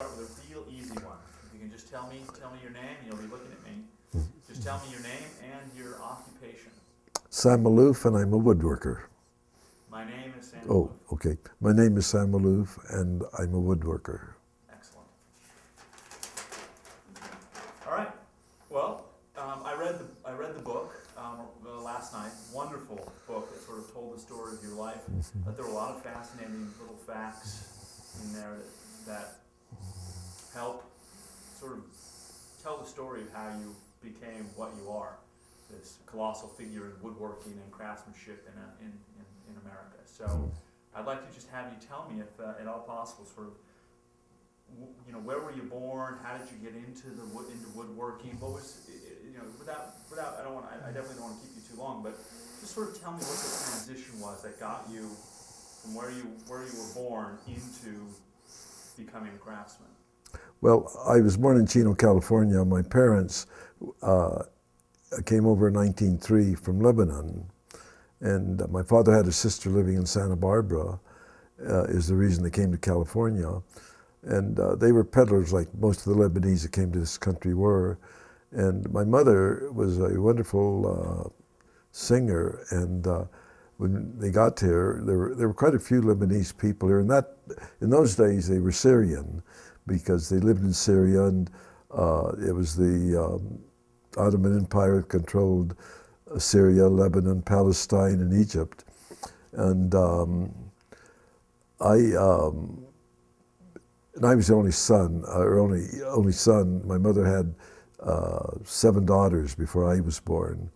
Start with a real easy one. If you can just tell me your name, you'll be looking at me. Just tell me your name and your occupation. Sam Maloof, and I'm a woodworker. My name is Sam Oh, Maloof. okay. My name is Sam Maloof, and I'm a woodworker. Excellent. All right. Well, I read the book last night. Wonderful book that sort of told the story of your life. But there were a lot of fascinating little facts in there that help sort of tell the story of how you became what you are, this colossal figure in woodworking and craftsmanship in America. So I'd like to just have you tell me, if at all possible, sort of, where were you born? How did you get into woodworking? What was, without I definitely don't want to keep you too long, but just sort of tell me what the transition was that got you from where you were born into becoming a craftsman. Well, I was born in Chino, California. My parents came over in 1903 from Lebanon, and my father had a sister living in Santa Barbara, is the reason they came to California. And they were peddlers like most of the Lebanese that came to this country were. And my mother was a wonderful singer, and when they got here, there were quite a few Lebanese people here. And in those days, they were Syrian, because they lived in Syria, and it was the Ottoman Empire that controlled Syria, Lebanon, Palestine, and Egypt. And I was the only son, only son. My mother had 7 daughters before I was born,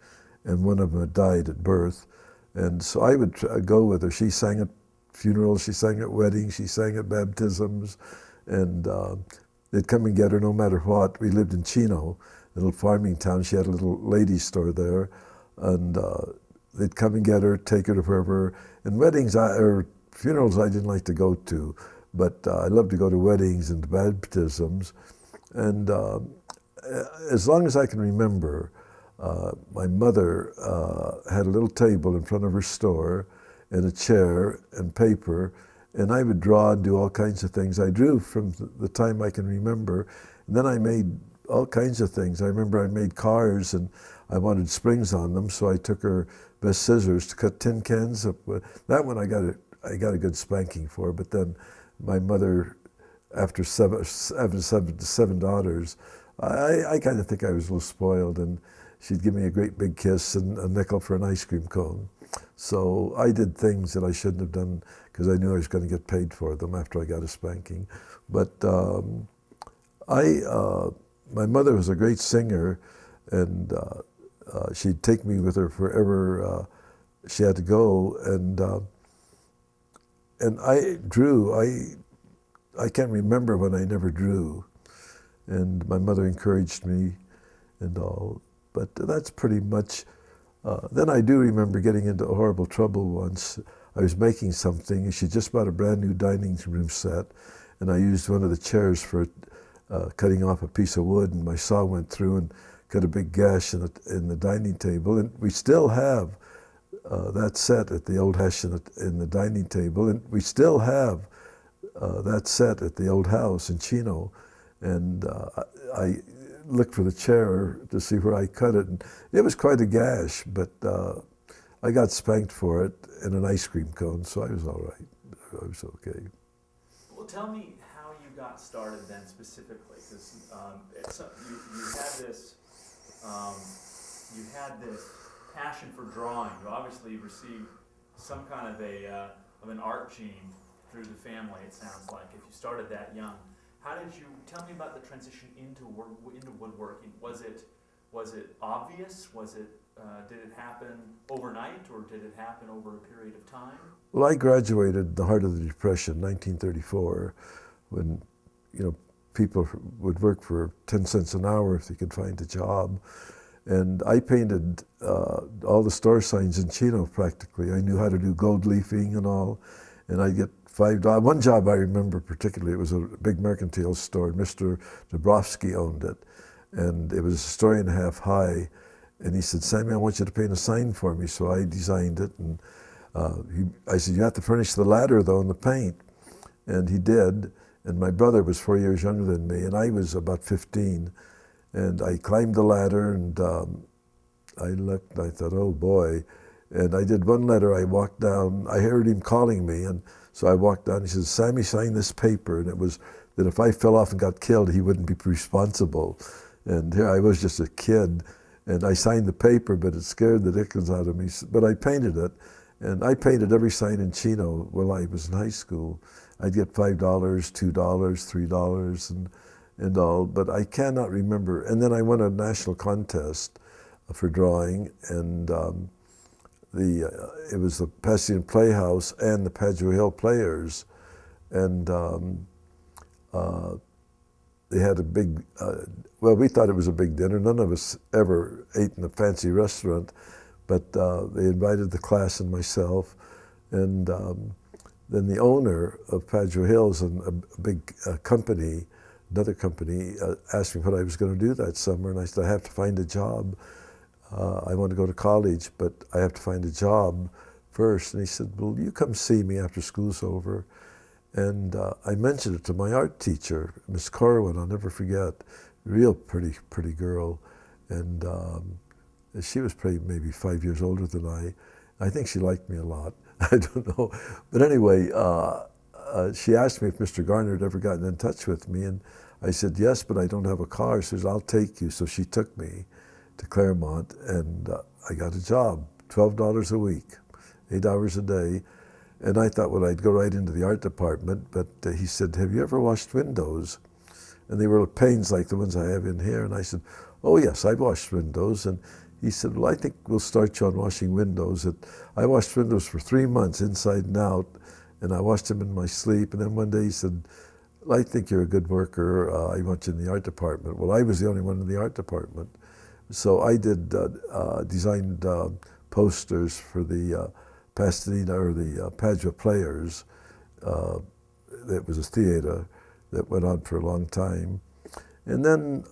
and one of them had died at birth. And so I would go with her. She sang at funerals, she sang at weddings, she sang at baptisms, and they'd come and get her no matter what. We lived in Chino, a little farming town. She had a little ladies' store there, and they'd come and get her, take her to wherever. And weddings or funerals I didn't like to go to, but I loved to go to weddings and baptisms. And as long as I can remember, my mother had a little table in front of her store and a chair and paper, and I would draw and do all kinds of things. I drew from the time I can remember, and then I made all kinds of things. I remember I made cars, and I wanted springs on them, so I took her best scissors to cut tin cans up. That one I got a good spanking for, but then my mother, after seven daughters, I kind of think I was a little spoiled, and she'd give me a great big kiss and a nickel for an ice cream cone. So I did things that I shouldn't have done because I knew I was going to get paid for them after I got a spanking. But my mother was a great singer, and she'd take me with her wherever she had to go. And I drew. I can't remember when I never drew, and my mother encouraged me and all. But that's pretty much. Then I do remember getting into horrible trouble once. I was making something, and she just bought a brand new dining room set, and I used one of the chairs for cutting off a piece of wood, and my saw went through and cut a big gash in the dining table. And we still have that set at the old house in the dining table, and we still have that set at the old house in Chino. And I looked for the chair to see where I cut it, and it was quite a gash, but I got spanked for it in an ice cream cone, so I was all right. I was okay. Well, tell me how you got started then specifically, because you had this passion for drawing. You obviously received some kind of an art gene through the family. It sounds like if you started that young. How did you tell me about the transition into woodworking? Was it obvious? Did it happen overnight, or did it happen over a period of time? Well, I graduated in the heart of the Depression, 1934, when people would work for 10 cents an hour if they could find a job. And I painted all the store signs in Chino practically. I knew how to do gold leafing and all, and I'd get $5. One job I remember particularly, it was a big mercantile store. Mr. Dabrowski owned it, and it was a story and a half high. And he said, "Sammy, I want you to paint a sign for me." So I designed it, and I said, "You have to furnish the ladder though and the paint." And he did, And my brother was 4 years younger than me, and I was about 15. And I climbed the ladder, and I looked, and I thought, oh boy. And I did one letter, I walked down, I heard him calling me, and so I walked down, he said, Sammy, sign this paper. And it was that if I fell off and got killed, he wouldn't be responsible. And here I was just a kid, and I signed the paper, but it scared the dickens out of me. But I painted it, and I painted every sign in Chino while I was in high school. I'd get $5, $2, $3, and all, but I cannot remember. And then I won a national contest for drawing, and it was the Pasadena Playhouse and the Padua Hill Players, and they had a big, well, we thought it was a big dinner. None of us ever ate in a fancy restaurant, but they invited the class and myself, and then the owner of Padua Hills and a big company, another company, asked me what I was going to do that summer, and I said, I have to find a job. I want to go to college, but I have to find a job first. And he said, well, you come see me after school's over. And I mentioned it to my art teacher, Miss Corwin, I'll never forget, real pretty girl. And she was probably maybe 5 years older than I. I think she liked me a lot. I don't know. But anyway, she asked me if Mr. Garner had ever gotten in touch with me. And I said, yes, but I don't have a car. She says, I'll take you. So she took me to Claremont, and I got a job, $12 a week, 8 hours a day. And I thought, well, I'd go right into the art department, but he said, have you ever washed windows? And they were panes like the ones I have in here. And I said, oh yes, I've washed windows. And he said, well, I think we'll start you on washing windows. And I washed windows for 3 months, inside and out, and I washed them in my sleep. And then one day he said, well, I think you're a good worker. I want you in the art department. Well, I was the only one in the art department. So I did designed posters for the Pasadena or the Padua Players. It was a theater that went on for a long time. And then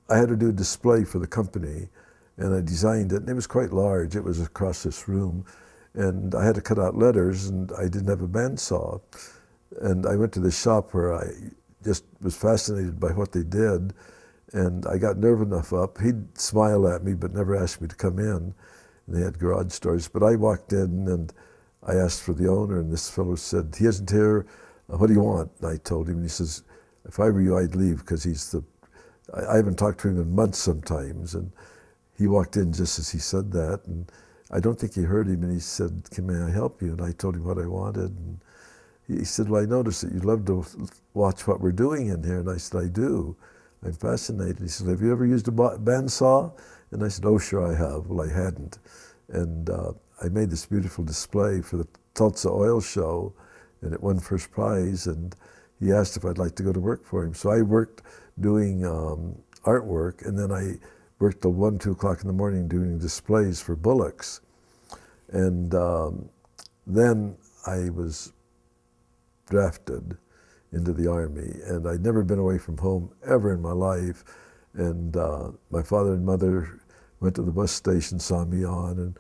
I had to do a display for the company, and I designed it, and it was quite large. It was across this room, and I had to cut out letters, and I didn't have a bandsaw. And I went to this shop where I just was fascinated by what they did. And I got nerve enough up. He'd smile at me, but never ask me to come in. And they had garage doors. But I walked in, and I asked for the owner, and this fellow said, he isn't here. What do you want? And I told him, and he says, if I were you, I'd leave, because he's the, I haven't talked to him in months sometimes. And he walked in just as he said that. And I don't think he heard him, and he said, may I help you? And I told him what I wanted. And he said, well, I noticed that you love to watch what we're doing in here. And I said, I do. I'm fascinated. He said, have you ever used a bandsaw? And I said, oh, sure I have. Well, I hadn't. And I made this beautiful display for the Tulsa Oil Show, and it won first prize. And he asked if I'd like to go to work for him. So I worked doing artwork, and then I worked till 1, 2 o'clock in the morning doing displays for bullocks. And then I was drafted into the Army, and I'd never been away from home ever in my life. And my father and mother went to the bus station, saw me on, and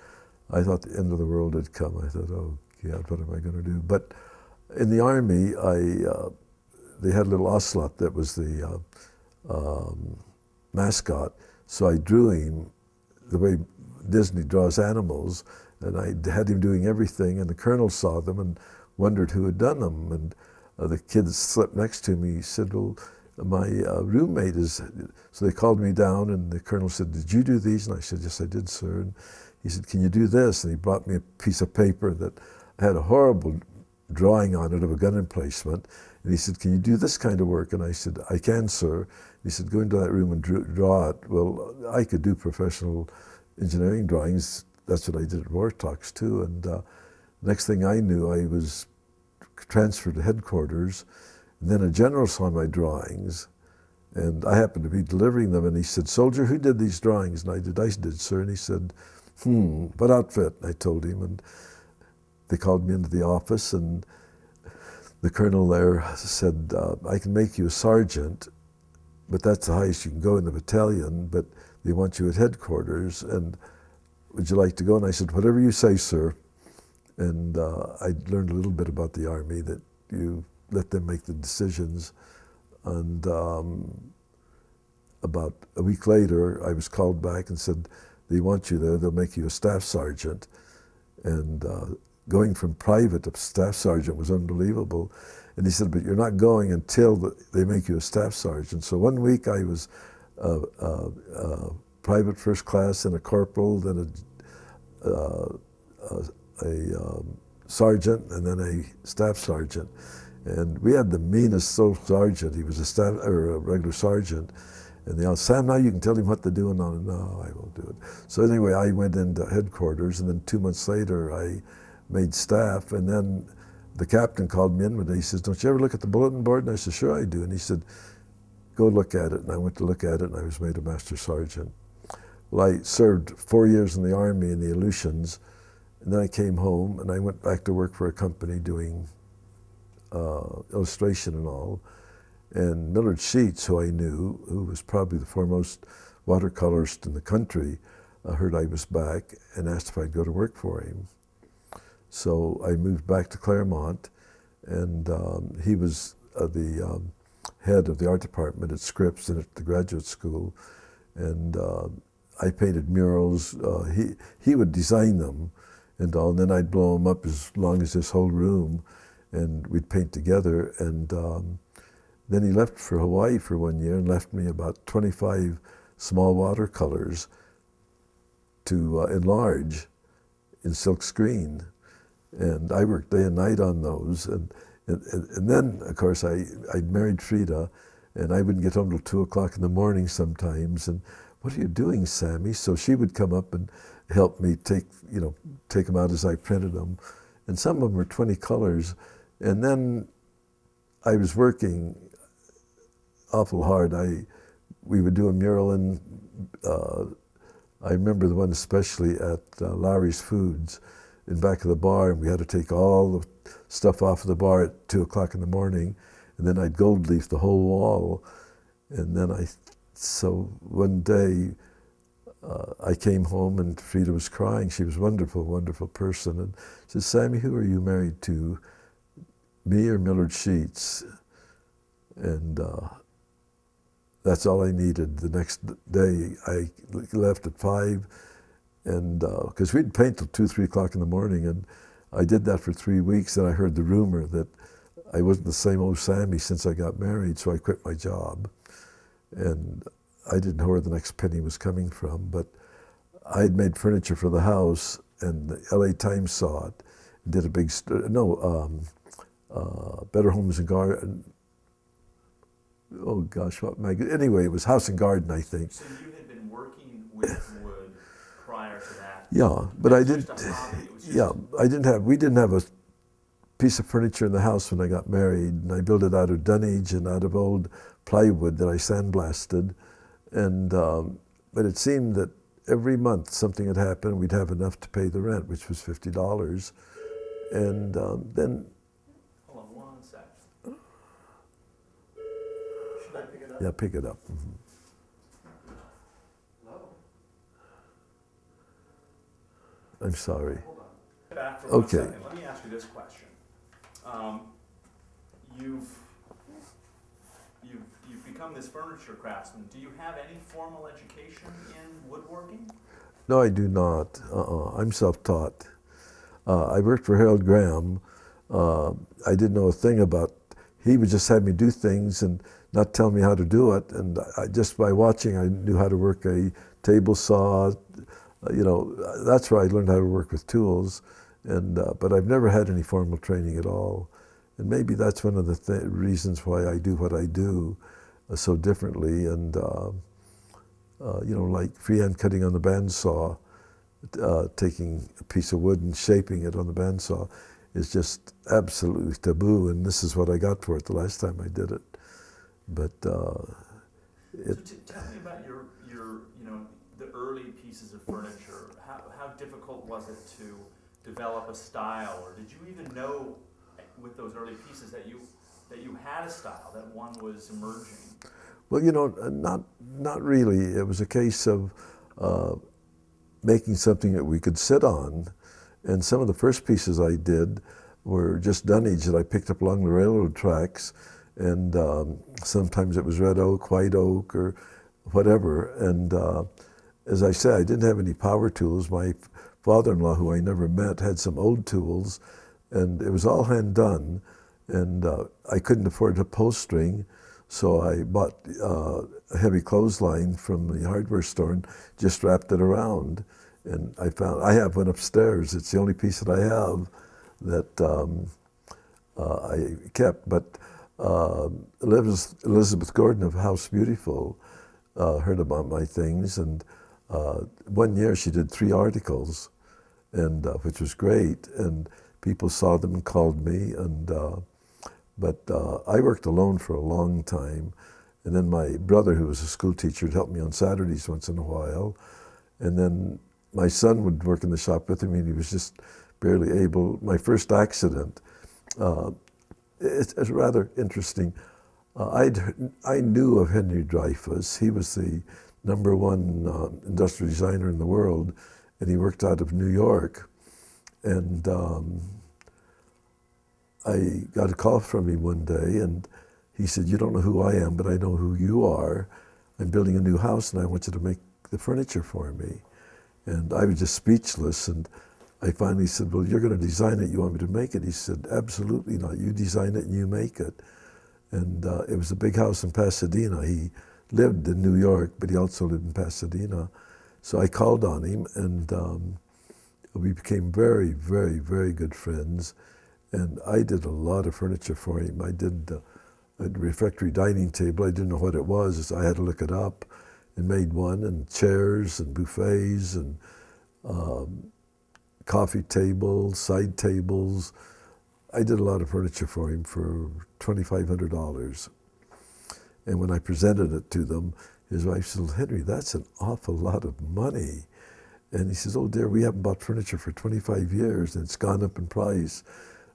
I thought the end of the world had come. I thought, oh God, what am I going to do? But in the Army, they had a little ocelot that was the mascot, so I drew him the way Disney draws animals, and I had him doing everything, and the colonel saw them and wondered who had done them. And the kid slept next to me. He said, well, my roommate is, so they called me down, and the colonel said, did you do these? And I said, yes, I did, sir. And he said, can you do this? And he brought me a piece of paper that had a horrible drawing on it of a gun emplacement. And he said, can you do this kind of work? And I said, I can, sir. He said, go into that room and draw it. Well, I could do professional engineering drawings. That's what I did at Wartox too. And next thing I knew, I was transferred to headquarters, and then a general saw my drawings, and I happened to be delivering them, and he said, soldier, who did these drawings? And I did, sir. And he said, what outfit? And I told him, and they called me into the office, and the colonel there said, I can make you a sergeant, but that's the highest you can go in the battalion, but they want you at headquarters, and would you like to go? And I said, whatever you say, sir. And I learned a little bit about the Army, that you let them make the decisions. And about a week later, I was called back and said, they want you there, they'll make you a staff sergeant. And going from private to staff sergeant was unbelievable. And he said, but you're not going until they make you a staff sergeant. So 1 week I was private first class and a corporal, then a sergeant, and then a staff sergeant. And we had the meanest sergeant. He was a staff or a regular sergeant. And they all, Sam, now you can tell him what to do. And no, I won't do it. So anyway, I went into headquarters, and then 2 months later, I made staff. And then the captain called me in one day. He says, don't you ever look at the bulletin board? And I said, sure I do. And he said, go look at it. And I went to look at it, and I was made a master sergeant. Well, I served 4 years in the Army in the Aleutians, and then I came home, and I went back to work for a company doing illustration and all. And Millard Sheets, who I knew, who was probably the foremost watercolorist in the country, heard I was back and asked if I'd go to work for him. So I moved back to Claremont, and he was the head of the art department at Scripps and at the graduate school. And I painted murals. He would design them and all, and then I'd blow them up as long as this whole room, and we'd paint together. And then he left for Hawaii for 1 year and left me about 25 small watercolors to enlarge in silk screen. And I worked day and night on those. And then, of course, I'd married Frida, and I wouldn't get home till 2 o'clock in the morning sometimes. And what are you doing, Sammy? So she would come up and help me take them out as I printed them. And some of them were 20 colors. And then I was working awful hard. We would do a mural in, I remember the one especially at Lowry's Foods in back of the bar, and we had to take all the stuff off of the bar at 2 o'clock in the morning, and then I'd gold leaf the whole wall. And then so one day I came home, and Frida was crying. She was a wonderful, wonderful person. And she said, Sammy, who are you married to, me or Millard Sheets? And that's all I needed. The next day, I left at 5, and because we'd paint till 2, 3 o'clock in the morning, and I did that for 3 weeks, and I heard the rumor that I wasn't the same old Sammy since I got married, so I quit my job. And I didn't know where the next penny was coming from, but I'd made furniture for the house, and the LA Times saw it, and did a big, Better Homes and Garden. Oh gosh, what magazine? Anyway, it was House and Garden, I think. So you had been working with wood prior to that? Yeah, but I didn't. We didn't have a piece of furniture in the house when I got married, and I built it out of dunnage and out of old plywood that I sandblasted. And but it seemed that every month something had happened. We'd have enough to pay the rent, which was $50, and then. Hold on 1 second. Should I pick it up? Yeah, pick it up. Mm-hmm. Hello? I'm sorry. Hold on. Back for Okay. 1 second. Let me ask you this question. You've become this furniture craftsman. Do you have any formal education in woodworking? No, I do not. I'm self-taught. I worked for Harold Graham. I didn't know a thing about. He would just have me do things and not tell me how to do it. And just by watching, I knew how to work a table saw. That's where I learned how to work with tools. And but I've never had any formal training at all. And maybe that's one of the reasons why I do what I do so differently. And like freehand cutting on the bandsaw, taking a piece of wood and shaping it on the bandsaw is just absolutely taboo. And this is what I got for it the last time I did it. But so tell me about your the early pieces of furniture. How difficult was it to develop a style, or did you even know with those early pieces that you had a style, that one was emerging? Well, not really. It was a case of making something that we could sit on. And some of the first pieces I did, were just dunnage that I picked up along the railroad tracks, and sometimes it was red oak, white oak, or whatever. And as I say, I didn't have any power tools. My father-in-law, who I never met, had some old tools, and it was all hand done. And I couldn't afford upholstering, so I bought a heavy clothesline from the hardware store and just wrapped it around. And I have one upstairs. It's the only piece that I have that I kept. But Elizabeth Gordon of House Beautiful heard about my things, and one year she did 3 articles, and which was great. And people saw them and called me, and but I worked alone for a long time. And then my brother, who was a school teacher, would help me on Saturdays once in a while. And then my son would work in the shop with me, and he was just barely able. My first accident, it's rather interesting. I knew of Henry Dreyfuss. He was the #1 industrial designer in the world, and he worked out of New York. And I got a call from him one day, and he said, "You don't know who I am, but I know who you are. I'm building a new house, and I want you to make the furniture for me." And I was just speechless, and I finally said, "Well, you're going to design it. You want me to make it?" He said, "Absolutely not. You design it and you make it." And it was a big house in Pasadena. He lived in New York, but he also lived in Pasadena. So I called on him, and we became very, very, very good friends. And I did a lot of furniture for him. I did a refectory dining table. I didn't know what it was. I had to look it up, and made one, and chairs and buffets and coffee tables, side tables. I did a lot of furniture for him for $2,500. And when I presented it to them, his wife said, "Henry, that's an awful lot of money." And he says, "Oh dear, we haven't bought furniture for 25 years, and it's gone up in price."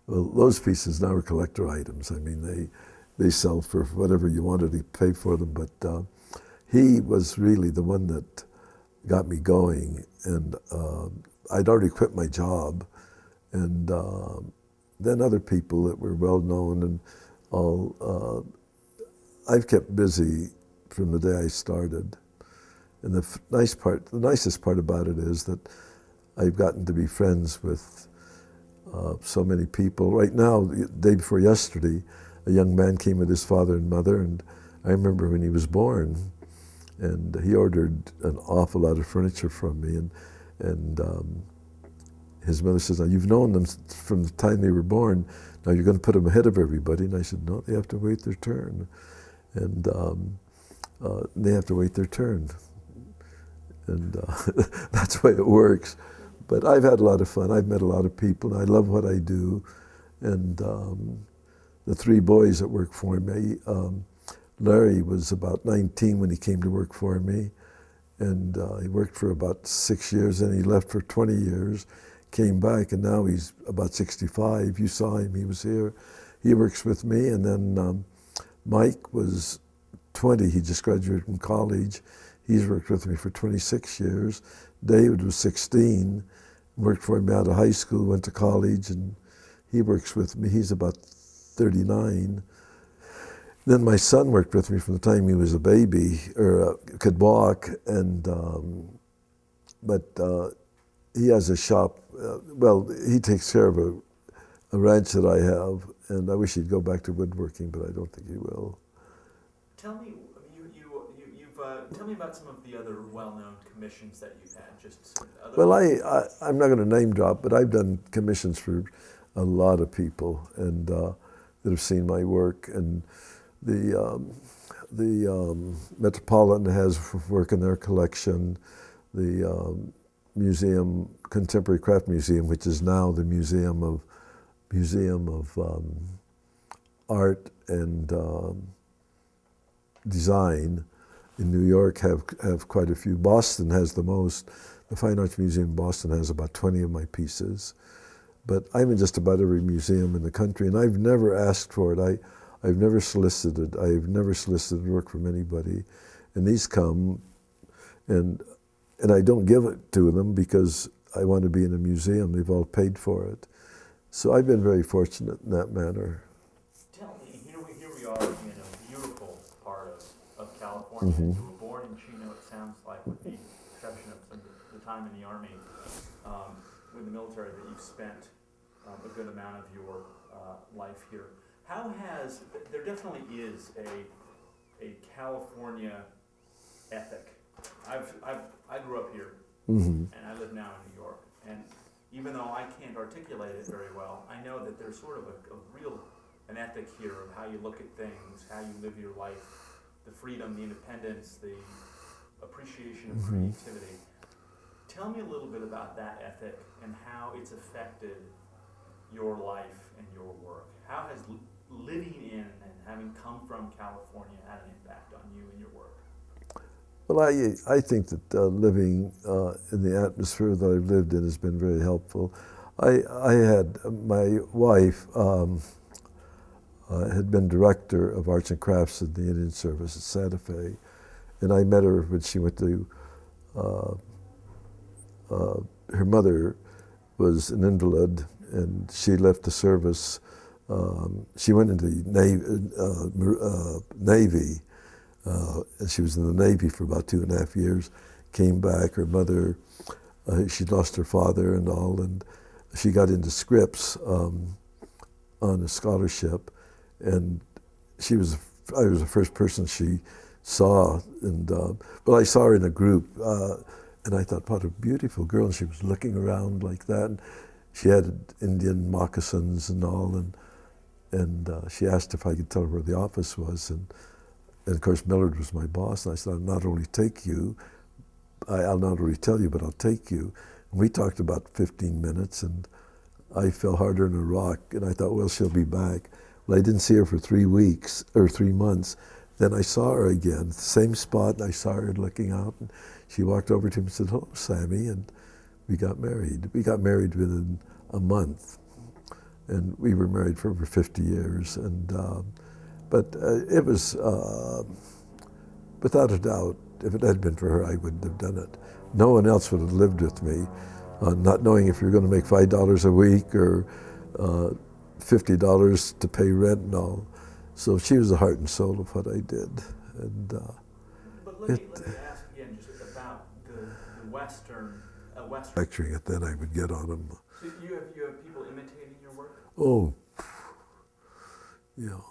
Well, those pieces now are collector items. I mean, they sell for whatever you wanted to pay for them, but he was really the one that got me going. And I'd already quit my job, and then other people that were well known and all. I've kept busy from the day I started. And the nicest part about it is that I've gotten to be friends with so many people. Right now, the day before yesterday, a young man came with his father and mother, and I remember when he was born, and he ordered an awful lot of furniture from me, and his mother says, "Now you've known them from the time they were born, now you're going to put them ahead of everybody." And I said, "No, they have to wait their turn." And they have to wait their turn. And that's the way it works. But I've had a lot of fun. I've met a lot of people, and I love what I do. And the 3 boys that work for me, Larry was about 19 when he came to work for me. And he worked for about 6 years, and he left for 20 years, came back, and now he's about 65. You saw him, he was here. He works with me. And then Mike was 20. He just graduated from college. He's worked with me for 26 years. David was 16, worked for me out of high school, went to college, and he works with me. He's about 39. Then my son worked with me from the time he was a baby, or could walk, and but he has a shop. Well, he takes care of a ranch that I have, and I wish he'd go back to woodworking, but I don't think he will. Tell me, tell me about some of the other well-known commissions that you've had. Just other. Well, I'm not going to name drop, but I've done commissions for a lot of people, and that have seen my work. And the Metropolitan has work in their collection. The Museum, Contemporary Craft Museum, which is now the Museum of Art and Design in New York have quite a few. Boston has the most. The Fine Arts Museum in Boston has about 20 of my pieces. But I'm in just about every museum in the country, and I've never asked for it. I've never solicited. I've never solicited work from anybody. And these come, and I don't give it to them because I want to be in a museum. They've all paid for it. So I've been very fortunate in that manner. Tell me, here we are in a beautiful part of California. Mm-hmm. You were born in Chino, it sounds like, with the exception of the time in the Army, with the military, that you've spent a good amount of your life here. There definitely is a California ethic. I grew up here, Mm-hmm. and I live now in New York, and even though I can't articulate it very well, I know that there's sort of an ethic here of how you look at things, how you live your life, the freedom, the independence, the appreciation of Mm-hmm. creativity. Tell me a little bit about that ethic and how it's affected your life and your work. How has living in and having come from California had an impact on you and your work? Well, I think that living in the atmosphere that I've lived in has been very helpful. I had my wife had been director of arts and crafts in the Indian Service at Santa Fe, and I met her when she went to. Her mother was an invalid, and she left the service. She went into the Navy. And she was in the Navy for about 2.5 years, came back, her mother, she'd lost her father and all, and she got into Scripps on a scholarship, and I was the first person she saw, and I saw her in a group, and I thought, what a beautiful girl, and she was looking around like that, and she had Indian moccasins and all, and she asked if I could tell her where the office was, and of course, Millard was my boss, and I said, I'll not only take you, I'll not only tell you, but I'll take you. And we talked about 15 minutes, and I fell harder than a rock, and I thought, well, she'll be back. Well, I didn't see her for 3 weeks, or 3 months. Then I saw her again, same spot, and I saw her looking out, and she walked over to me and said, hello, Sammy, and we got married. We got married within a month, and we were married for over 50 years, and but it was, without a doubt, if it had been for her, I wouldn't have done it. No one else would have lived with me, not knowing if you're going to make $5 a week or $50 to pay rent and all. So she was the heart and soul of what I did. And but let me ask again just about the Western. Lecturing it, then I would get on them. So you have people imitating your work? Oh, yeah.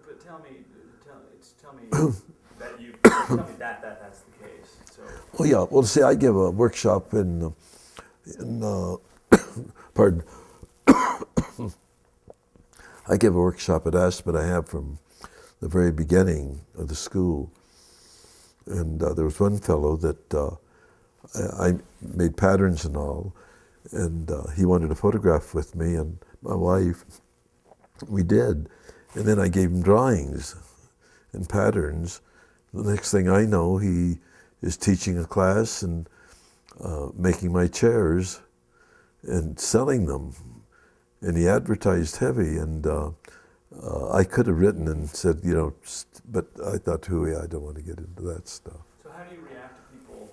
But tell me that's the case. So. Well, yeah. Well, see, I give a workshop in pardon. I give a workshop at Aspen. I have from the very beginning of the school, and there was one fellow that I made patterns and all, and he wanted a photograph with me and my wife. We did, and then I gave him drawings and patterns. The next thing I know, he is teaching a class and making my chairs and selling them. And he advertised heavy, and I could have written and said, but I thought, I don't want to get into that stuff. So how do you react to people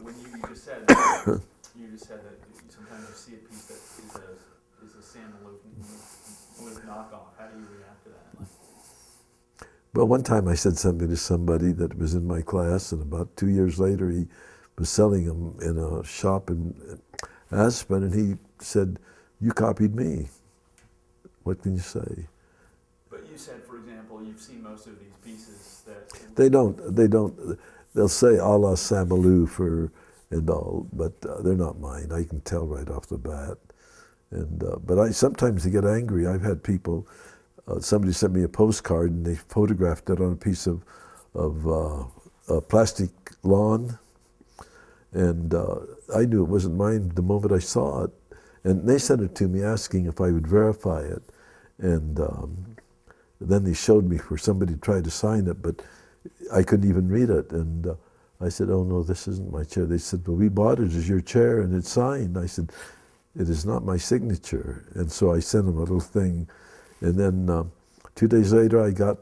when you just said that sometimes you see a piece that is a Sam Maloof knockoff? How do you react to that? Well, one time I said something to somebody that was in my class, and about 2 years later he was selling them in a shop in Aspen, and he said, you copied me. What can you say? But you said, for example, you've seen most of these pieces that... They don't. They'll say a la Sam Maloof and all, but they're not mine. I can tell right off the bat. And but sometimes they get angry. I've had people, somebody sent me a postcard and they photographed it on a piece of plastic lawn, and I knew it wasn't mine the moment I saw it. And they sent it to me asking if I would verify it. And then they showed me where somebody tried to sign it, but I couldn't even read it. And I said, oh no, this isn't my chair. They said, well, we bought it as your chair and it's signed. I said, it is not my signature. And so I sent them a little thing. And then 2 days later, I got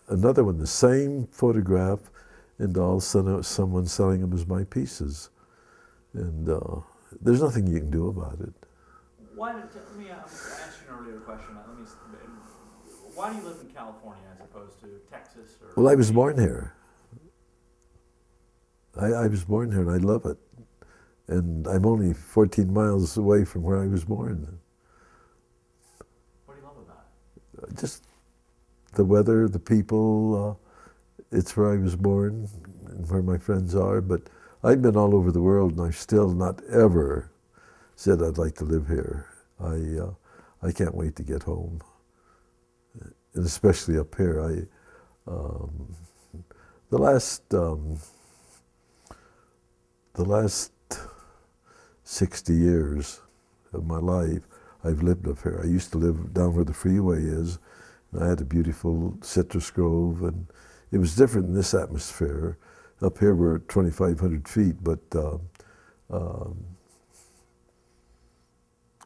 another one, the same photograph, and all of a sudden it was someone selling them as my pieces. And there's nothing you can do about it. Let me ask you an earlier question. Why do you live in California as opposed to Texas? Or Well, I was born here. I was born here and I love it. And I'm only 14 miles away from where I was born. What do you love about it? Just the weather, the people. It's where I was born and where my friends are. But I've been all over the world and I've still not ever said I'd like to live here. I can't wait to get home. And especially up here. The last 60 years of my life, I've lived up here. I used to live down where the freeway is, and I had a beautiful citrus grove, and it was different in this atmosphere. Up here we're at 2,500 feet, but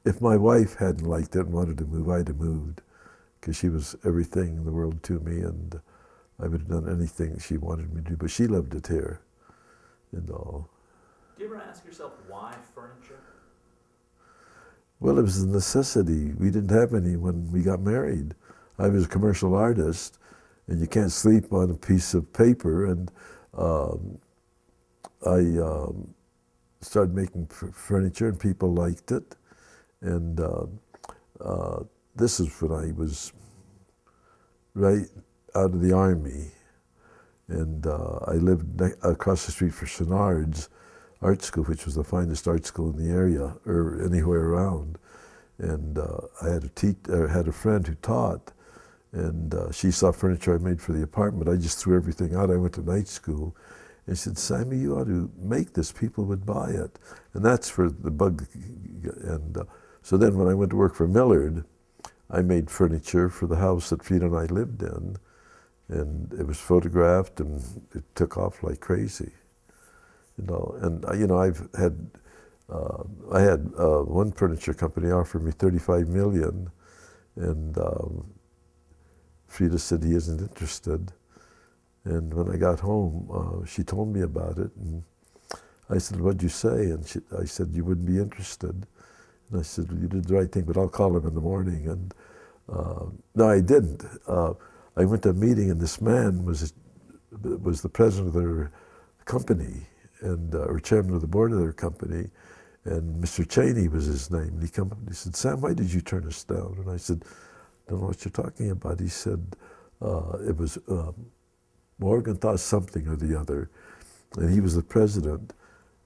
if my wife hadn't liked it and wanted to move, I'd have moved, because she was everything in the world to me, and I would have done anything she wanted me to do, but she loved it here and all. Do you ever ask yourself why furniture? Well, it was a necessity. We didn't have any when we got married. I was a commercial artist, and you can't sleep on a piece of paper, and I started making furniture, and people liked it. And this is when I was right out of the Army, and I lived across the street from Chenard's art school, which was the finest art school in the area or anywhere around. And I had a friend who taught, and she saw furniture I made for the apartment. I just threw everything out. I went to night school, and she said, "Sammy, you ought to make this. People would buy it." And that's where the bug. And so then, when I went to work for Millard, I made furniture for the house that Frida and I lived in, and it was photographed, and it took off like crazy. I've had, I had one furniture company offer me $35 million, and Frida said he isn't interested. And when I got home, she told me about it, and I said, "What'd you say?" And I said, "You wouldn't be interested." And I said, "Well, you did the right thing, but I'll call him in the morning." And no, I didn't. I went to a meeting, and this man was the president of their company, and or chairman of the board of their company, and Mr. Cheney was his name. And he came up and he said, "Sam, why did you turn us down?" And I said, "Don't know what you're talking about." He said, it was Morgenthau something or the other, and he was the president.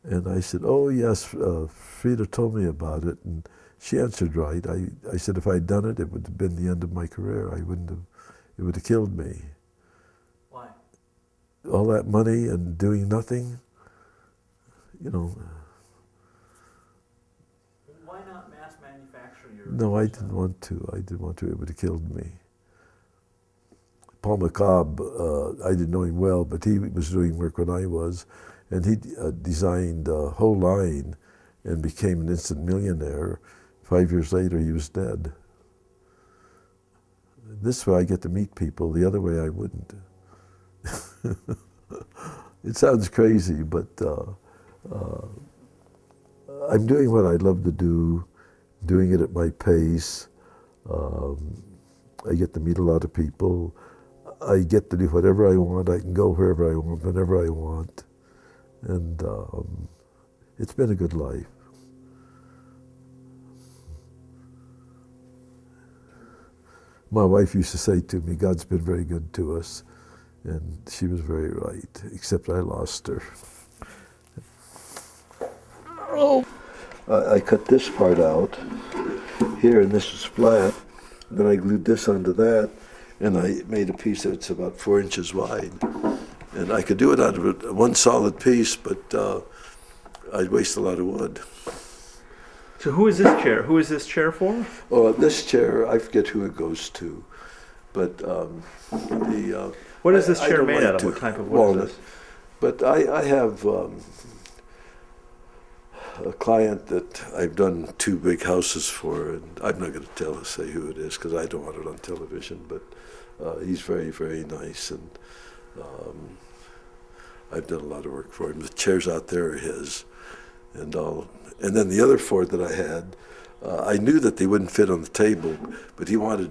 And I said, "Oh yes, Frida told me about it," and she answered right. I said if I'd done it, it would have been the end of my career. It would have killed me. Why? All that money and doing nothing, Why not mass manufacture your? No, I didn't want to. It would have killed me. Paul McCobb, I didn't know him well, but he was doing work when I was, and he designed a whole line and became an instant millionaire. 5 years later, he was dead. This way I get to meet people, the other way I wouldn't. It sounds crazy, but I'm doing what I love to do, doing it at my pace. I get to meet a lot of people. I get to do whatever I want. I can go wherever I want, whenever I want. And it's been a good life. My wife used to say to me, "God's been very good to us." And she was very right, except I lost her. Oh. I cut this part out here, and this is flat. Then I glued this onto that, and I made a piece that's about 4 inches wide. And I could do it out of one solid piece, but I'd waste a lot of wood. So who is this chair? Who is this chair for? Oh, this chair, I forget who it goes to, but what is this chair made out of? What type of wood is this? But I have a client that I've done 2 big houses for, and I'm not going to say who it is because I don't want it on television, but he's very, very nice, and I've done a lot of work for him. The chairs out there are his, and then the other 4 that I had, I knew that they wouldn't fit on the table, but he wanted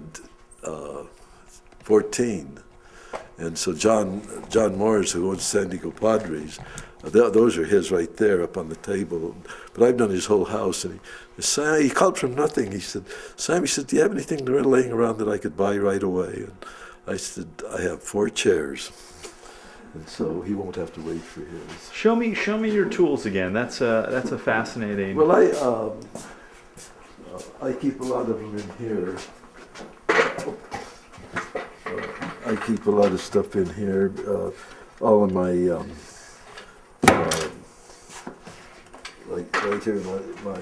14. And so John Morris, who owns San Diego Padres, those are his right there up on the table. But I've done his whole house, and he called from nothing. He said, "Sam," he said, "do you have anything laying around that I could buy right away?" And I said, "I have 4 chairs." And so he won't have to wait for his. Show me your tools again. That's a fascinating. Well, I keep a lot of them in here. I keep a lot of stuff in here. All of my, like right here, my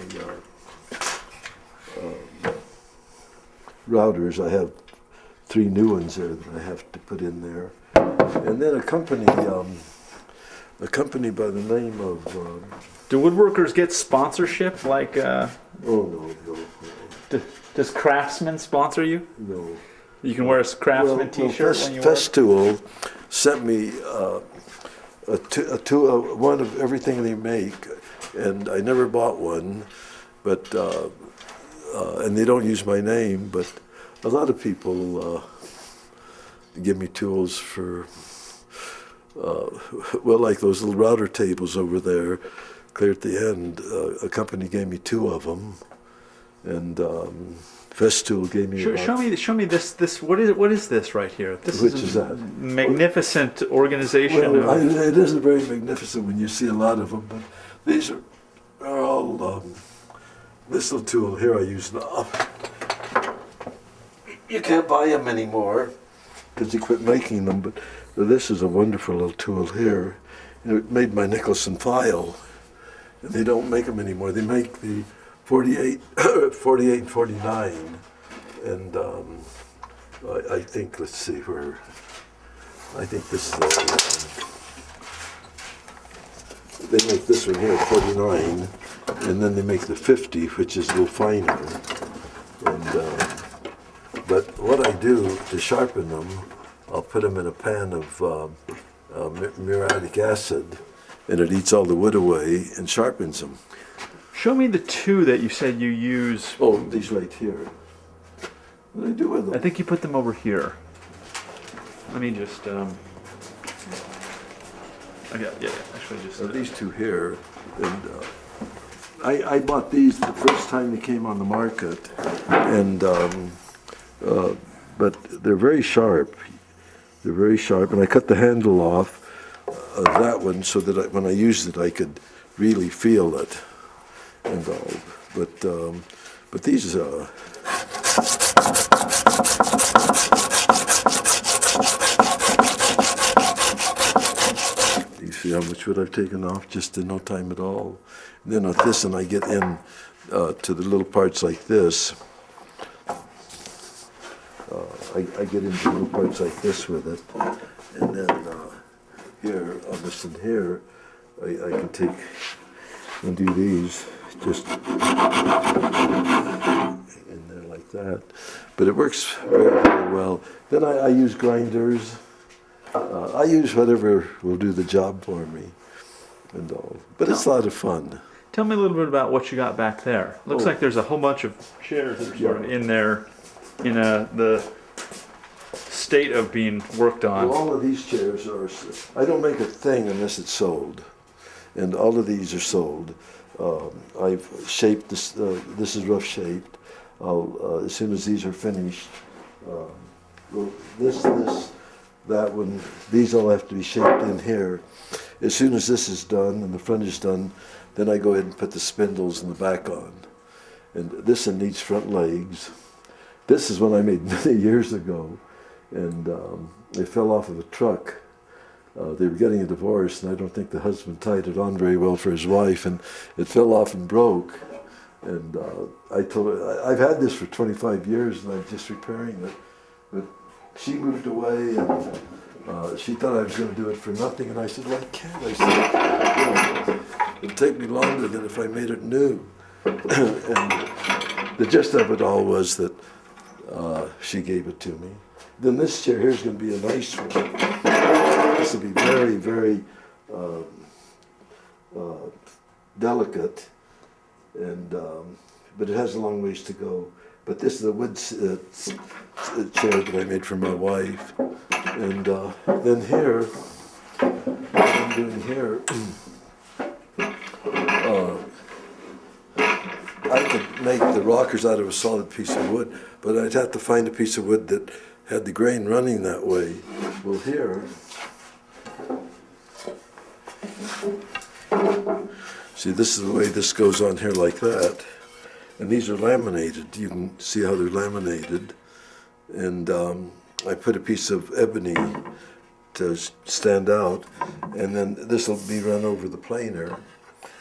routers. I have 3 new ones there that I have to put in there. And then a company by the name of. Do woodworkers get sponsorship? Like, Oh no. does Craftsman sponsor you? No. You can wear a Craftsman T-shirt when you work. Festool sent me one of everything they make, and I never bought one, but and they don't use my name, but a lot of people give me tools for. Well, like those little router tables over there, clear at the end. A company gave me 2 of them, and Festool gave me. Show me this. What is this right here? This Which is that? Magnificent organization. Well, it isn't very magnificent when you see a lot of them, but these are all. This little tool here I use now. You can't buy them anymore because they quit making them, but this is a wonderful little tool here. It made my Nicholson file, and they don't make them anymore. They make the 48, 48, 49, and I think, let's see where, I think this is, they make this one here, 49, and then they make the 50, which is a little finer. And but what I do to sharpen them, I'll put them in a pan of muriatic acid, and it eats all the wood away and sharpens them. Show me the 2 that you said you use. Oh, these right here. What do I do with them? I think you put them over here. Let me just. Actually, just. These 2 here, and I bought these the first time they came on the market, and but they're very sharp. They're very sharp, and I cut the handle off of that one so that when I used it, I could really feel it and all. But these. You see how much wood I've taken off just in no time at all. And then with this, and I get in to the little parts like this. I get into little parts like this with it, and then here on this and here, I can take and do these just in there like that. But it works very, very well. Then I use grinders. I use whatever will do the job for me, and all. But it's a lot of fun. Tell me a little bit about what you got back there. Looks like there's a whole bunch of chairs that are sort of in there, in the state of being worked on. Well, all of these chairs are. I don't make a thing unless it's sold, and all of these are sold. I've shaped this. This is rough shaped. As soon as these are finished, that one. These all have to be shaped in here. As soon as this is done and the front is done, then I go ahead and put the spindles in the back on. And this one needs front legs. This is one I made many years ago, and it fell off of a truck. They were getting a divorce, and I don't think the husband tied it on very well for his wife, and it fell off and broke. And I told her, I've had this for 25 years, and I'm just repairing it. But she moved away, and she thought I was going to do it for nothing, and I said, well, I can't. I said, it'd take me longer than if I made it new. And the gist of it all was that she gave it to me. Then this chair here is going to be a nice one. This will be very, very delicate, and but it has a long ways to go. But this is a wood chair that I made for my wife. And then here, what I'm doing here, I could make the rockers out of a solid piece of wood, but I'd have to find a piece of wood that had the grain running that way. Well, here, see, this is the way this goes on here like that. And these are laminated. You can see how they're laminated. And I put a piece of ebony to stand out, and then this will be run over the planer,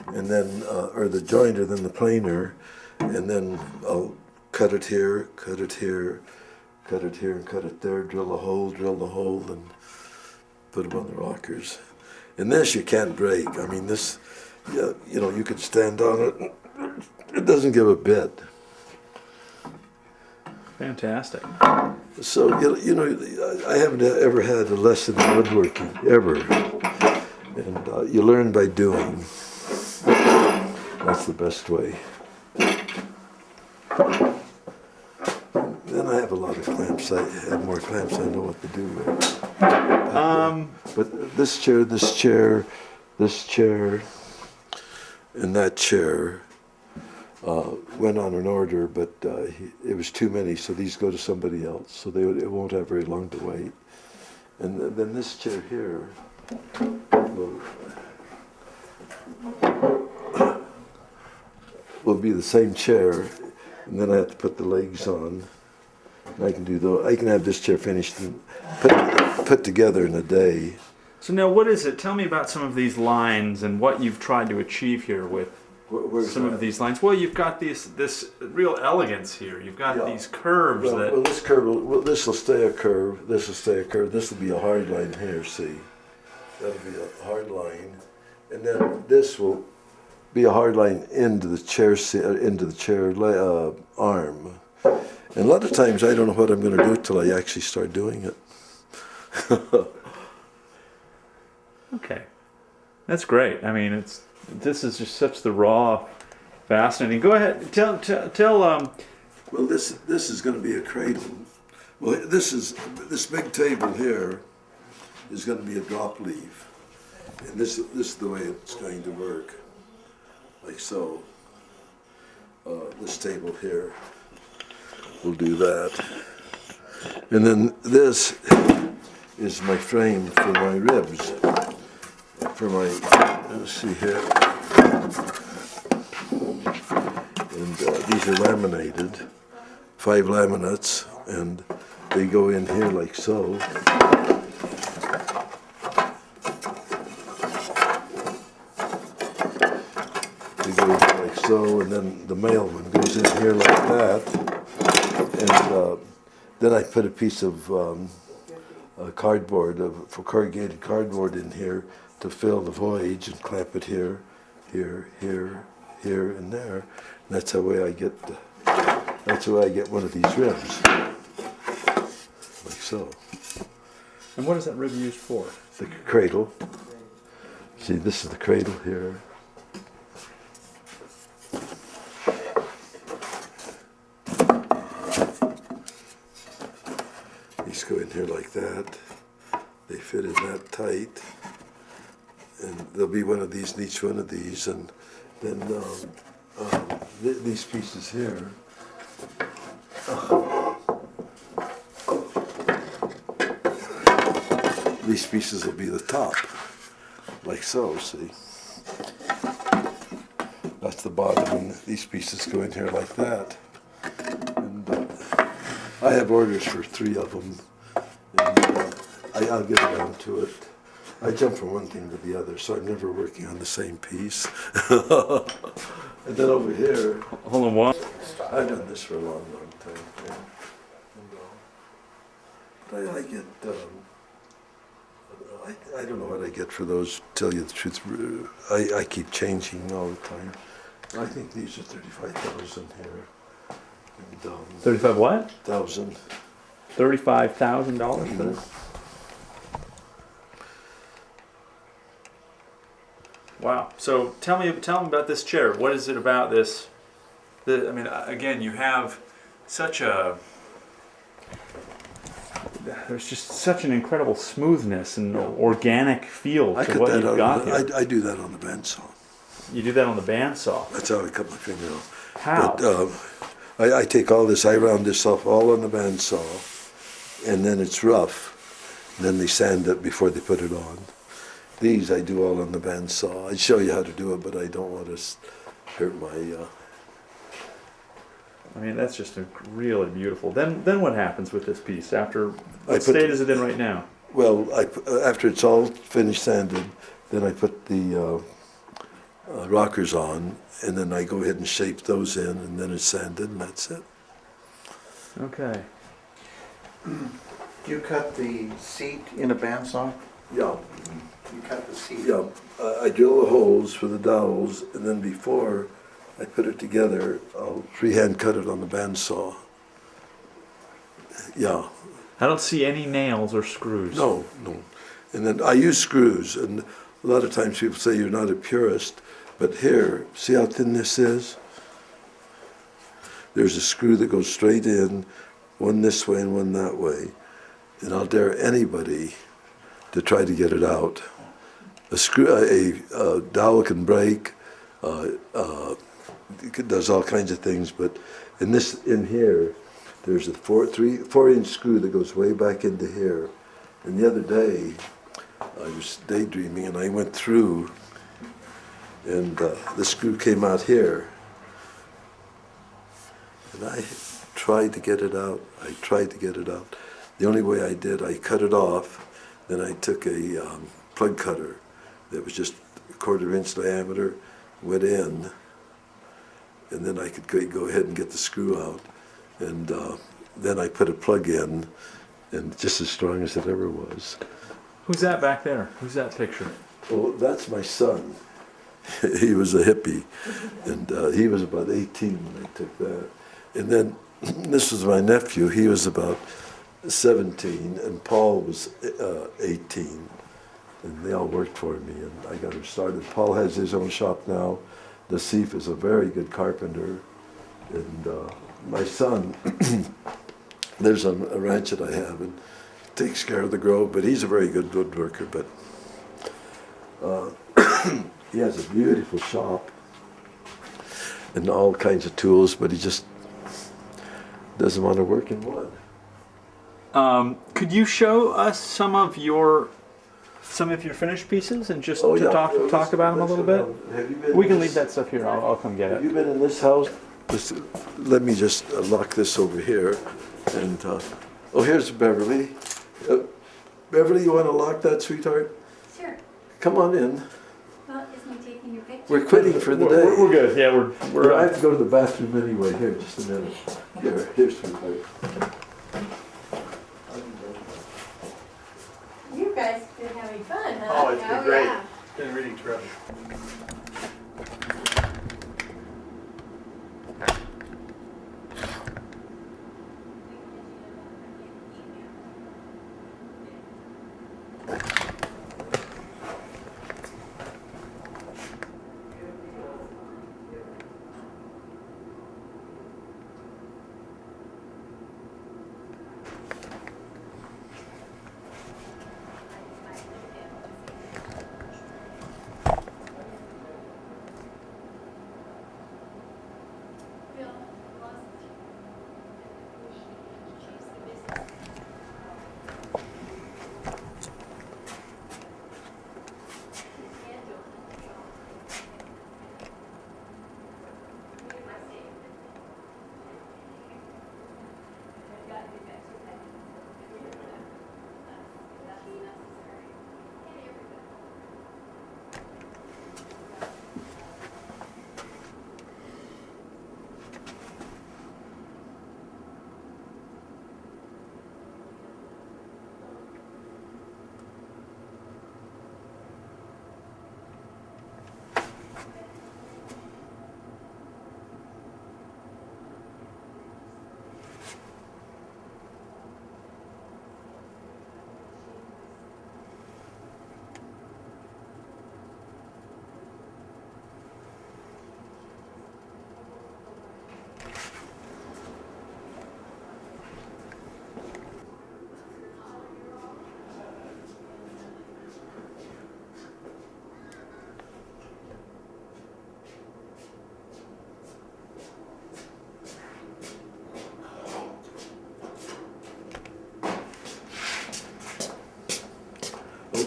and then, or the joiner, then the planer, and then I'll cut it here, cut it here, cut it here, and cut it there, drill the hole, and put them on the rockers. And this you can't break. I mean, this, you know, you could stand on it. It doesn't give a bit. Fantastic. So, you know, I haven't ever had a lesson in woodworking, ever. And you learn by doing. That's the best way. Then I have a lot of clamps. I have more clamps I know what to do with. But this chair, this chair, this chair, and that chair went on an order, but it was too many, so these go to somebody else. So it won't have very long to wait. And then this chair here will be the same chair, and then I have to put the legs on. And I can do those. I can have this chair finished and put together in a day. So now, what is it? Tell me about some of these lines and what you've tried to achieve here with some of these lines. Well, you've got this real elegance here. You've got these curves that. Well, this curve, this will stay a curve. This will stay a curve. This will be a hard line here. See, that'll be a hard line, and then this will be a hard line into the chair arm. And a lot of times I don't know what I'm going to do till I actually start doing it. Okay, that's great. I mean, this is just such the raw, fascinating. Go ahead, tell. Well, this is going to be a cradle. Well, this big table here is going to be a drop leaf, and this is the way it's going to work, like so. This table here will do that, and then this is my frame for my ribs. For my, let's see here, and these are laminated, 5 laminates, and they go in here like so. They go in here like so, and then the male one goes in here like that, and then I put a piece of cardboard, for corrugated cardboard in here, to fill the void and clamp it here, here, here, here, and there. And that's the way I get. That's the way I get one of these ribs, like so. And what is that rib used for? The cradle. See, this is the cradle here. These go in here like that. They fit in that tight. And there'll be one of these in each one of these, and then these pieces here. These pieces will be the top, like so. See, that's the bottom, and these pieces go in here like that. And I have orders for 3 of them, and I'll get around to it. I jump from one thing to the other, so I'm never working on the same piece. And then over here, Hold on, what? I've done this for a long, long time. Yeah. But I get, I don't know what I get for those, tell you the truth. I keep changing all the time. I think these are 35,000 here. And, 35 what? $1,000. $35,000 for this? Wow. So tell me about this chair. What is it about this I mean, again, you have such a, there's just such an incredible smoothness and organic feel to what you've got here. I do that on the bandsaw. You do that on the bandsaw? That's how I cut my finger off. How? But, I take all this, I round this off all on the bandsaw, and then it's rough. And then they sand it before they put it on. These I do all on the bandsaw. I'd show you how to do it, but I don't want to hurt my... I mean, that's just really beautiful. Then what happens with this piece after? What state is it in right now? Well, after it's all finished sanded, then I put the rockers on, and then I go ahead and shape those in, and then it's sanded, and that's it. Okay. You cut the seat in a bandsaw? Yeah. You cut the seat? Yeah. I drill the holes for the dowels, and then before I put it together, I'll freehand cut it on the bandsaw. Yeah. I don't see any nails or screws. No. And then I use screws, and a lot of times people say you're not a purist, but here, see how thin this is? There's a screw that goes straight in, one this way and one that way. And I'll dare anybody to try to get it out. A dowel can break, it does all kinds of things, but in here, there's a 4-inch screw that goes way back into here. And the other day, I was daydreaming and I went through, and the screw came out here. And I tried to get it out. The only way I did, I cut it off, then I took a plug cutter that was just a 1/4-inch diameter, went in, and then I could go ahead and get the screw out. And then I put a plug in, and just as strong as it ever was. Who's that back there? Who's that picture? Well, that's my son. He was a hippie, and he was about 18 when I took that. And then this was my nephew. He was about 17, and Paul was 18. And they all worked for me, and I got her started. Paul has his own shop now. Nassif is a very good carpenter. And my son lives on a ranch that I have and takes care of the grove, but he's a very good woodworker. But he has a beautiful shop and all kinds of tools, but he just doesn't want to work in wood. Could you show us some of your finished pieces and just talk about them a little bit? We can leave that stuff here. I'll come get it. Have you been in this house? Let me just lock this over here. And here's Beverly. Beverly, you want to lock that, sweetheart? Sure. Come on in. Well, isn't he taking your picture? We're quitting for the day. We're good. Yeah, we're. I have to go to the bathroom anyway. Here, just a minute. Here's sweetheart. You guys have been having fun, huh? Oh, it's been great. Yeah. It's been really terrific.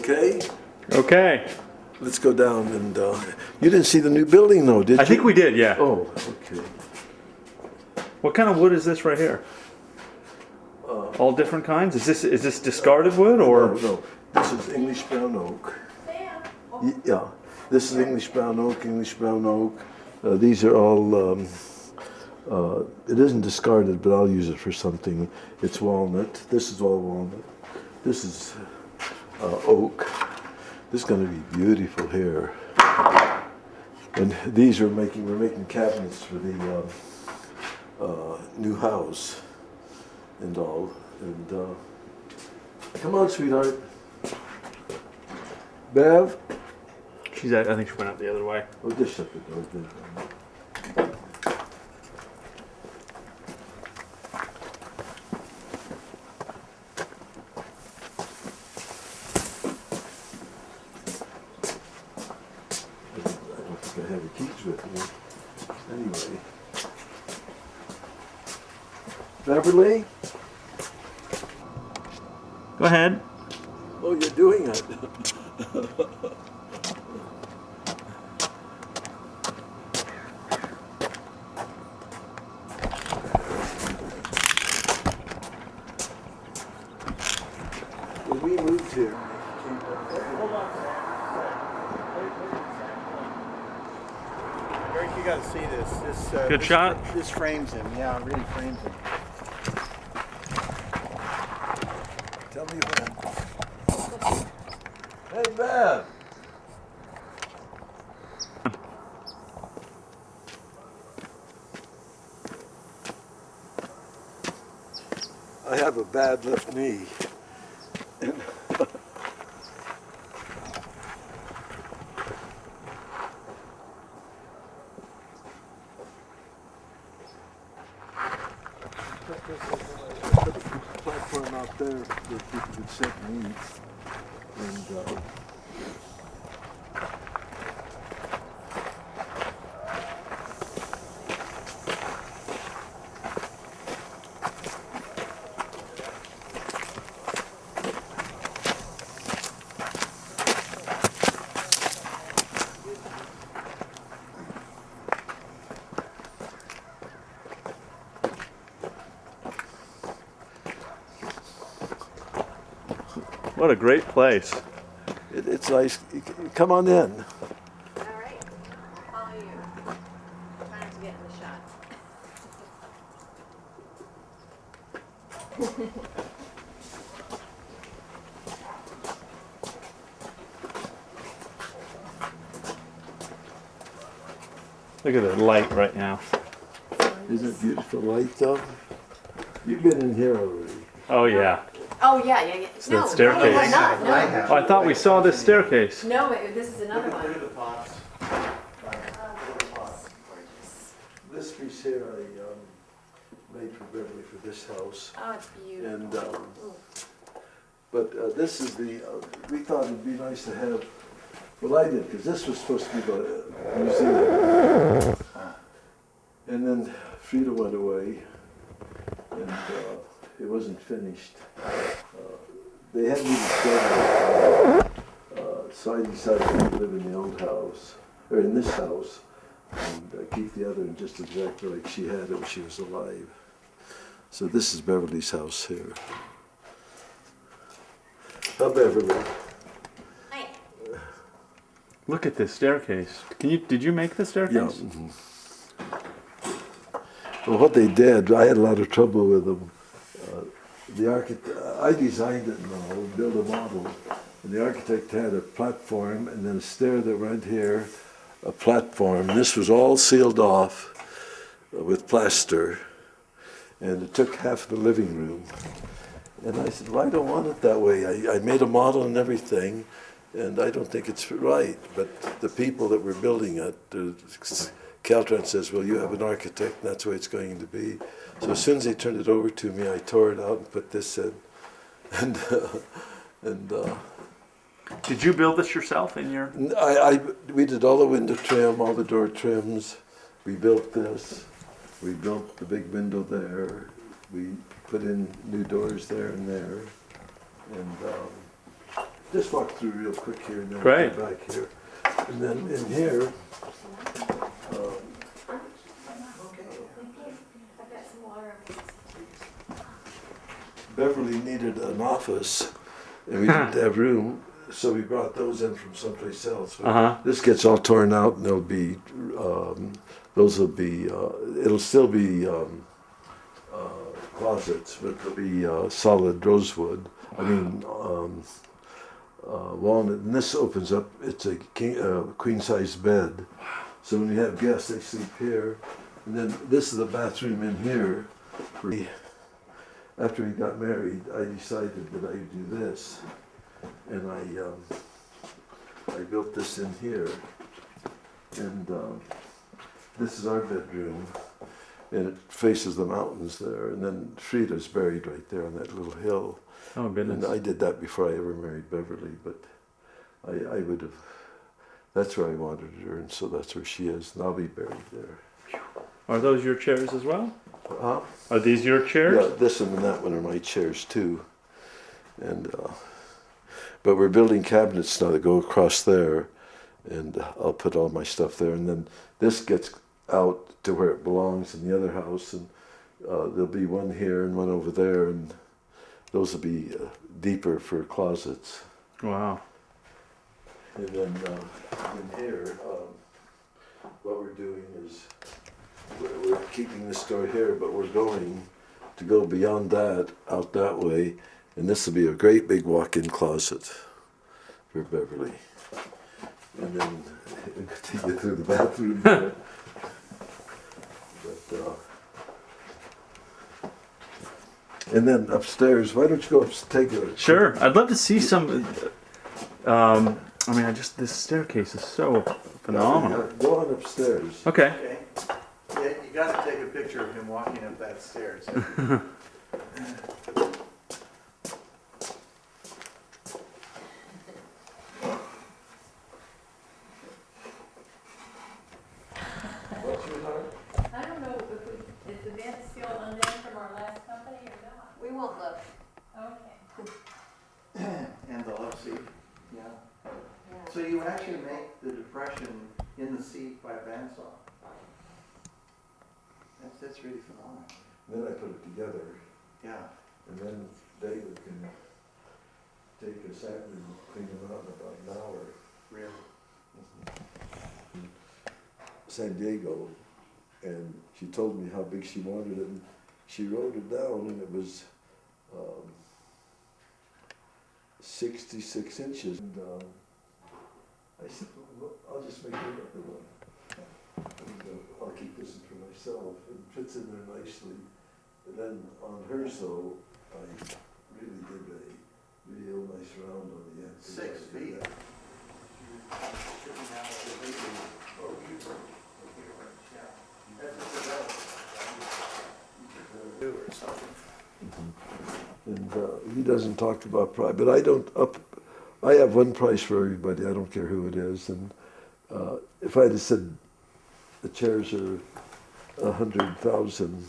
Okay, Okay. let's go down and, you didn't see the new building though, did you? I think we did, yeah. Oh, okay. What kind of wood is this right here? All different kinds? Is this discarded wood or? No, this is English brown oak. Sam. Yeah, this is English brown oak, English brown oak. These are all, it isn't discarded, but I'll use it for something. It's walnut. This is all walnut. This is oak. This is going to be beautiful here. And these we're making cabinets for the new house and all. And come on, sweetheart. Bev? I think she went out the other way. Oh, just shut the door. I don't think I have the keys with me. Anyway. Beverly? Go ahead. Oh, you're doing it. When we moved here, Hold on. Eric, you gotta see this. Good shot? This frames him. Yeah, it really frames him. tell me when. Hey, Bev. I have a bad left knee. And put a platform out there that people could sit and eat. And What a great place. it's nice. Come on in. All right. I'll follow you. Trying to get in the shot. Look at the light right now. Isn't it beautiful light though? You've been in here already. Oh yeah. Oh, yeah. It's No, that staircase. No, we're not. No. Oh, I thought we saw this staircase. No, this is another one. the pots. This piece here I made for Beverly for this house. Oh, it's beautiful. And but this is the we thought it'd be nice to have. Well, I did because this was supposed to be the museum, and then Frida went away, and it wasn't finished. They hadn't even started. So I decided to live in the old house, or in this house, and keep the other one just exactly like she had it when she was alive. So this is Beverly's house here. How Beverly? Hi. Look at this staircase. Did you make the staircase? Yeah. Mm-hmm. Well, what they did, I had a lot of trouble with them. The architect, I designed it and all, built a model, and the architect had a platform and then a stair that went here, a platform. This was all sealed off with plaster, and it took half the living room. And I said, well, I don't want it that way. I made a model and everything, and I don't think it's right. But the people that were building it, Caltran says, well, you have an architect, and that's the way it's going to be. So as soon as they turned it over to me, I tore it out and put this in. And Did you build this yourself in your? we did all the window trim, all the door trims. We built this. We built the big window there. We put in new doors there and there. And just walk through real quick here and then Great. go back here. And then in here, I've got some water. Beverly needed an office, and we didn't have room, so we brought those in from someplace else. But this gets all torn out, and there'll be, those will be, it'll still be closets, but they'll be solid rosewood. I mean, walnut. And this opens up. It's a queen-size bed. So when you have guests, they sleep here. And then this is the bathroom in here. After we got married, I decided that I would do this, and I built this in here, and this is our bedroom, and it faces the mountains there, and then Frida's buried right there on that little hill. Oh, goodness. And I did that before I ever married Beverly, but I would have, that's where I wanted her, and so that's where she is, and I'll be buried there. Are those your chairs as well? Huh? Are these your chairs? Yeah, this one and that one are my chairs too. And but we're building cabinets now that go across there, and I'll put all my stuff there. And then this gets out to where it belongs in the other house, and there'll be one here and one over there, and those will be deeper for closets. Wow. And then in here, what we're doing is we're keeping this door here, but we're going to go beyond that, out that way, and this will be a great big walk-in closet for Beverly. And then take you through the bathroom here. But, and then upstairs, why don't you go take a... Sure. I'd love to see some. I mean, this staircase is so phenomenal. Go on upstairs. Okay. Okay. Yeah, you got to take a picture of him walking up that stairs. What's your heart? I don't know if the vent is still undone from our last company or not. We won't look. Okay. And the love seat. Yeah. So you actually make the depression in the seat by bandsaw. That's really phenomenal. Then I put it together, Yeah. and then David can take a satin and clean them out in about an hour. Really. San Diego, and she told me how big she wanted it, and she wrote it down, and it was 66 inches. And I said, well, I'll just make another one. And I'll keep this for myself. It fits in there nicely. And then on hers, though, I really did a real nice round on the end. 6 feet. And he doesn't talk about price, but I don't I have one price for everybody. I don't care who it is. And if I'd have said the chairs are 100,000,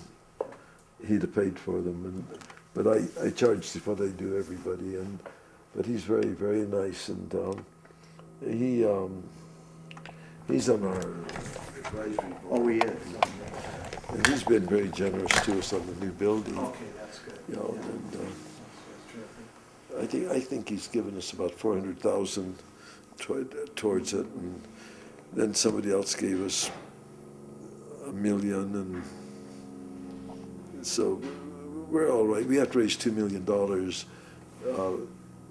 he'd have paid for them. But I charged what I do everybody. But he's very, very nice, and he's on our advisory board. Oh, he is. And he's been very generous to us on the new building. Okay, that's good. You know, Yeah. and That's terrific. I think he's given us about 400,000 towards it, and then somebody else gave us $1 million, and so we're all right. We have to raise $2 million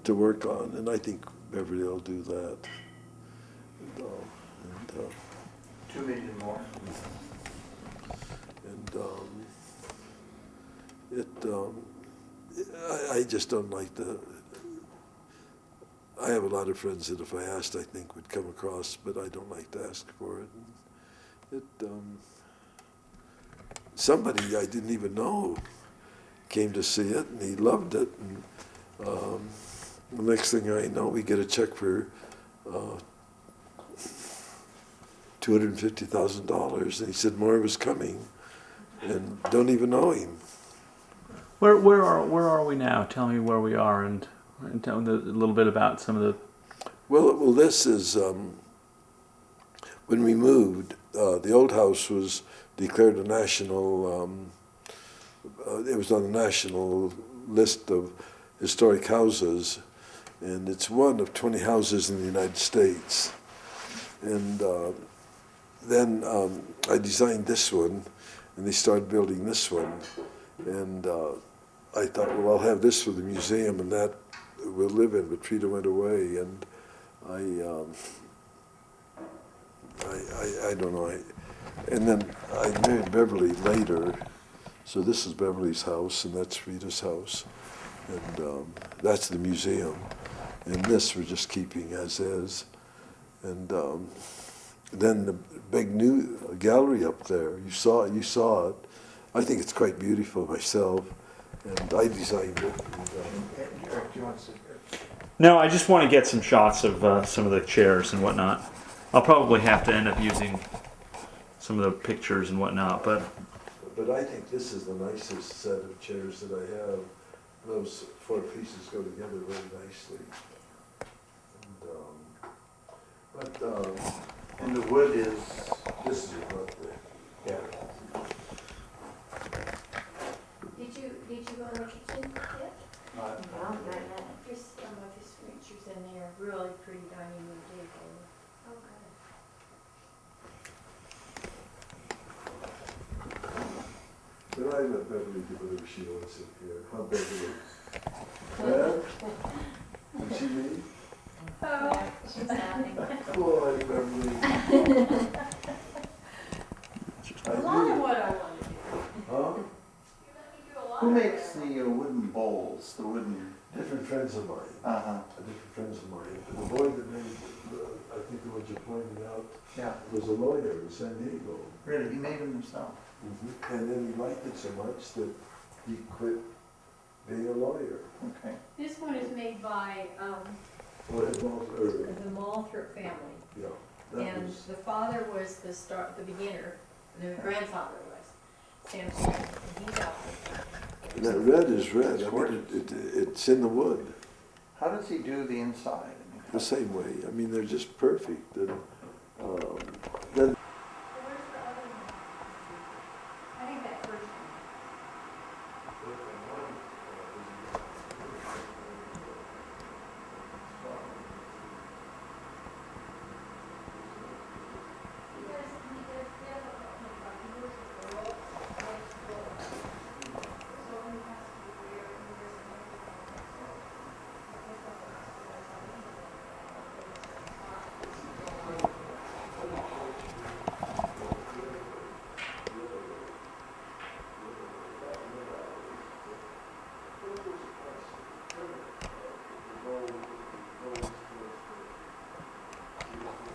to work on, and I think Beverly will do that. And 2 million more. I just don't like I have a lot of friends that if I asked, I think would come across, but I don't like to ask for it. Somebody I didn't even know came to see it, and he loved it. And the next thing I know, we get a check for $250,000, and he said more was coming, and don't even know him. Where are we now? Tell me where we are and And tell a little bit about some of the. Well, this is when we moved. The old house was declared a national. It was on the national list of historic houses, and it's one of 20 houses in the United States. And then I designed this one, and they started building this one, and I thought, well, I'll have this for the museum, and that we'll live in. But Frida went away, and I don't know. And then I married Beverly later, so this is Beverly's house, and that's Frida's house, and that's the museum, and this we're just keeping as is, and then the big new gallery up there. You saw it. I think it's quite beautiful myself, and I designed it. And, Eric, do you want to sit here? No, I just want to get some shots of some of the chairs and whatnot. I'll probably have to end up using some of the pictures and whatnot, but I think this is the nicest set of chairs that I have. Those four pieces go together very nicely. And the wood is, This is your birthday. yeah. Did you go in the kitchen yet? No, not yet. There's some of his furniture's in there, really pretty dining room table. Oh, good. But I let Beverly do whatever she wants in here. How Beverly? Well, and she me? Oh, she's having. Boy, Beverly. A lot of what I want to do. Huh? You let me do a lot Who of makes what I the wooden bowls, the wooden, Different friends of mine. Different friends of mine. The boy that made, I think the one you pointed out, yeah, was a lawyer in San Diego. really, he made them himself. And then he liked it so much that he quit being a lawyer. Okay. This one is made by Well, it was, the Maloof family. yeah, that And was, the father was the beginner, and the grandfather was Sam Smith, and he's out. and that red is red. It's I mean, gorgeous. it's in the wood, How does he do the inside? I mean, the same way. I mean, they're just perfect. And, then